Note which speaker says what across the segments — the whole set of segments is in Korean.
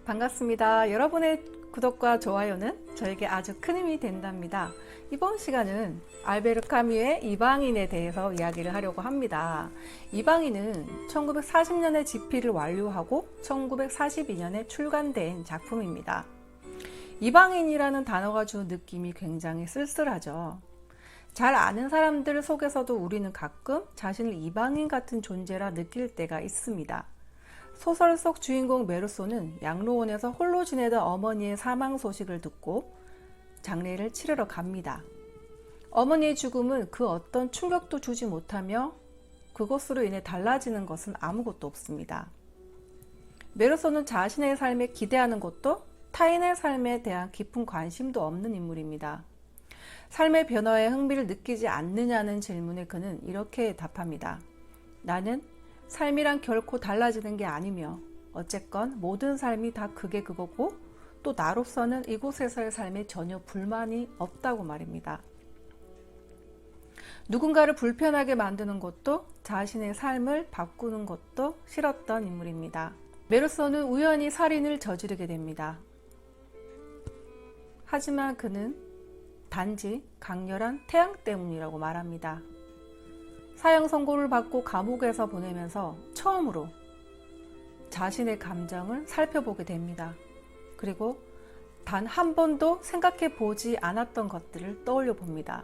Speaker 1: 반갑습니다. 여러분의 구독과 좋아요는 저에게 아주 큰 힘이 된답니다. 이번 시간은 알베르 카뮈의 이방인에 대해서 이야기를 하려고 합니다. 이방인은 1940년에 집필을 완료하고 1942년에 출간된 작품입니다. 이방인이라는 단어가 주는 느낌이 굉장히 쓸쓸하죠. 잘 아는 사람들 속에서도 우리는 가끔 자신을 이방인 같은 존재라 느낄 때가 있습니다. 소설 속 주인공 메르소는 양로원에서 홀로 지내던 어머니의 사망 소식을 듣고 장례를 치르러 갑니다. 어머니의 죽음은 그 어떤 충격도 주지 못하며 그것으로 인해 달라지는 것은 아무것도 없습니다. 메르소는 자신의 삶에 기대하는 것도 타인의 삶에 대한 깊은 관심도 없는 인물입니다. 삶의 변화에 흥미를 느끼지 않느냐는 질문에 그는 이렇게 답합니다. 나는 삶이란 결코 달라지는 게 아니며 어쨌건 모든 삶이 다 그게 그거고 또 나로서는 이곳에서의 삶에 전혀 불만이 없다고 말입니다. 누군가를 불편하게 만드는 것도 자신의 삶을 바꾸는 것도 싫었던 인물입니다. 메르소는 우연히 살인을 저지르게 됩니다. 하지만 그는 단지 강렬한 태양 때문이라고 말합니다. 사형 선고를 받고 감옥에서 보내면서 처음으로 자신의 감정을 살펴보게 됩니다. 그리고 단 한 번도 생각해 보지 않았던 것들을 떠올려 봅니다.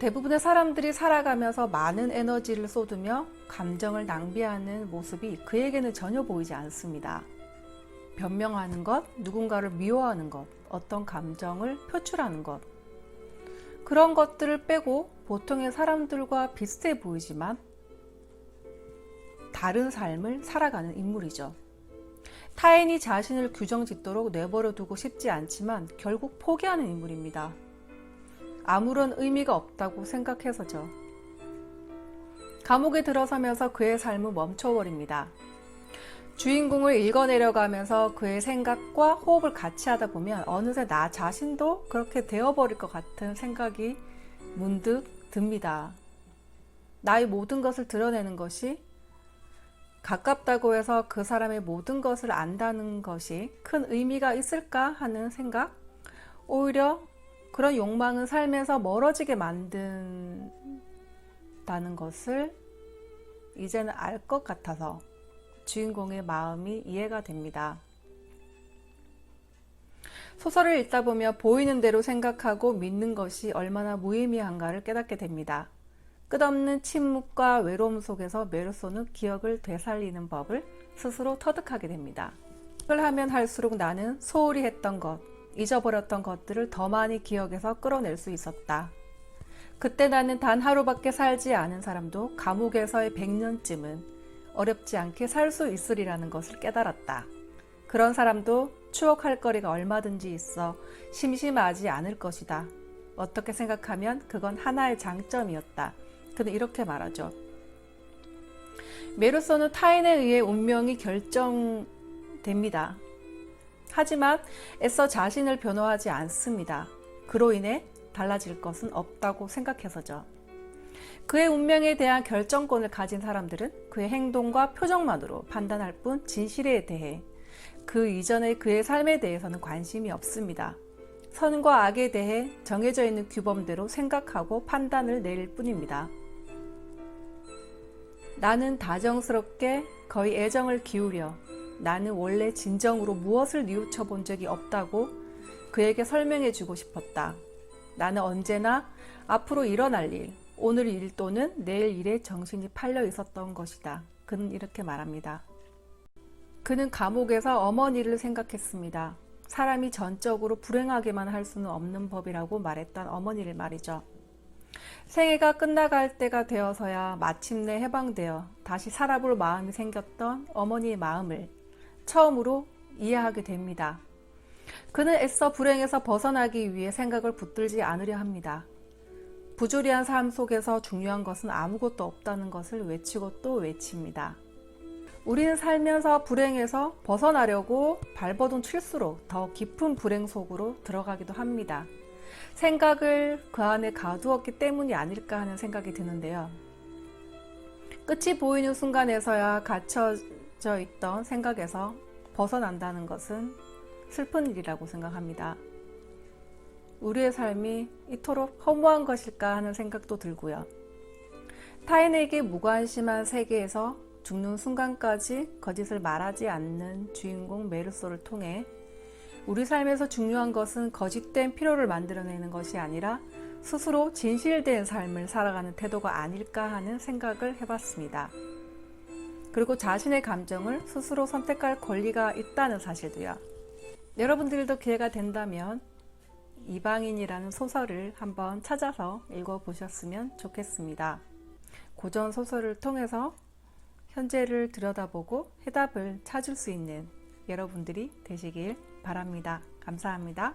Speaker 1: 대부분의 사람들이 살아가면서 많은 에너지를 쏟으며 감정을 낭비하는 모습이 그에게는 전혀 보이지 않습니다. 변명하는 것, 누군가를 미워하는 것, 어떤 감정을 표출하는 것, 그런 것들을 빼고 보통의 사람들과 비슷해 보이지만 다른 삶을 살아가는 인물이죠. 타인이 자신을 규정짓도록 내버려 두고 싶지 않지만 결국 포기하는 인물입니다. 아무런 의미가 없다고 생각해서죠. 감옥에 들어서면서 그의 삶은 멈춰버립니다. 주인공을 읽어내려가면서 그의 생각과 호흡을 같이 하다 보면 어느새 나 자신도 그렇게 되어버릴 것 같은 생각이 문득 듭니다. 나의 모든 것을 드러내는 것이 가깝다고 해서 그 사람의 모든 것을 안다는 것이 큰 의미가 있을까 하는 생각? 오히려 그런 욕망은 삶에서 멀어지게 만든다는 것을 이제는 알 것 같아서 주인공의 마음이 이해가 됩니다. 소설을 읽다 보면 보이는 대로 생각하고 믿는 것이 얼마나 무의미한가를 깨닫게 됩니다. 끝없는 침묵과 외로움 속에서 메르소는 기억을 되살리는 법을 스스로 터득하게 됩니다. 그걸 하면 할수록 나는 소홀히 했던 것, 잊어버렸던 것들을 더 많이 기억해서 끌어낼 수 있었다. 그때 나는 단 하루밖에 살지 않은 사람도 감옥에서의 100년쯤은 어렵지 않게 살 수 있으리라는 것을 깨달았다. 그런 사람도 추억할 거리가 얼마든지 있어 심심하지 않을 것이다. 어떻게 생각하면 그건 하나의 장점이었다. 그는 이렇게 말하죠. 메르소는 타인에 의해 운명이 결정됩니다. 하지만 애써 자신을 변호하지 않습니다. 그로 인해 달라질 것은 없다고 생각해서죠. 그의 운명에 대한 결정권을 가진 사람들은 그의 행동과 표정만으로 판단할 뿐 진실에 대해 그 이전의 그의 삶에 대해서는 관심이 없습니다. 선과 악에 대해 정해져 있는 규범대로 생각하고 판단을 내릴 뿐입니다. 나는 다정스럽게 거의 애정을 기울여 나는 원래 진정으로 무엇을 뉘우쳐 본 적이 없다고 그에게 설명해 주고 싶었다. 나는 언제나 앞으로 일어날 일, 오늘 일 또는 내일 일에 정신이 팔려 있었던 것이다. 그는 이렇게 말합니다. 그는 감옥에서 어머니를 생각했습니다. 사람이 전적으로 불행하게만 할 수는 없는 법이라고 말했던 어머니를 말이죠. 생애가 끝나갈 때가 되어서야 마침내 해방되어 다시 살아볼 마음이 생겼던 어머니의 마음을 처음으로 이해하게 됩니다. 그는 애써 불행에서 벗어나기 위해 생각을 붙들지 않으려 합니다. 부조리한 삶 속에서 중요한 것은 아무것도 없다는 것을 외치고 또 외칩니다. 우리는 살면서 불행에서 벗어나려고 발버둥 칠수록 더 깊은 불행 속으로 들어가기도 합니다. 생각을 그 안에 가두었기 때문이 아닐까 하는 생각이 드는데요. 끝이 보이는 순간에서야 갇혀져 있던 생각에서 벗어난다는 것은 슬픈 일이라고 생각합니다. 우리의 삶이 이토록 허무한 것일까 하는 생각도 들고요. 타인에게 무관심한 세계에서 죽는 순간까지 거짓을 말하지 않는 주인공 메르소를 통해 우리 삶에서 중요한 것은 거짓된 필요를 만들어내는 것이 아니라 스스로 진실된 삶을 살아가는 태도가 아닐까 하는 생각을 해봤습니다. 그리고 자신의 감정을 스스로 선택할 권리가 있다는 사실도요. 여러분들도 기회가 된다면 이방인이라는 소설을 한번 찾아서 읽어보셨으면 좋겠습니다. 고전 소설을 통해서 현재를 들여다보고 해답을 찾을 수 있는 여러분들이 되시길 바랍니다. 감사합니다.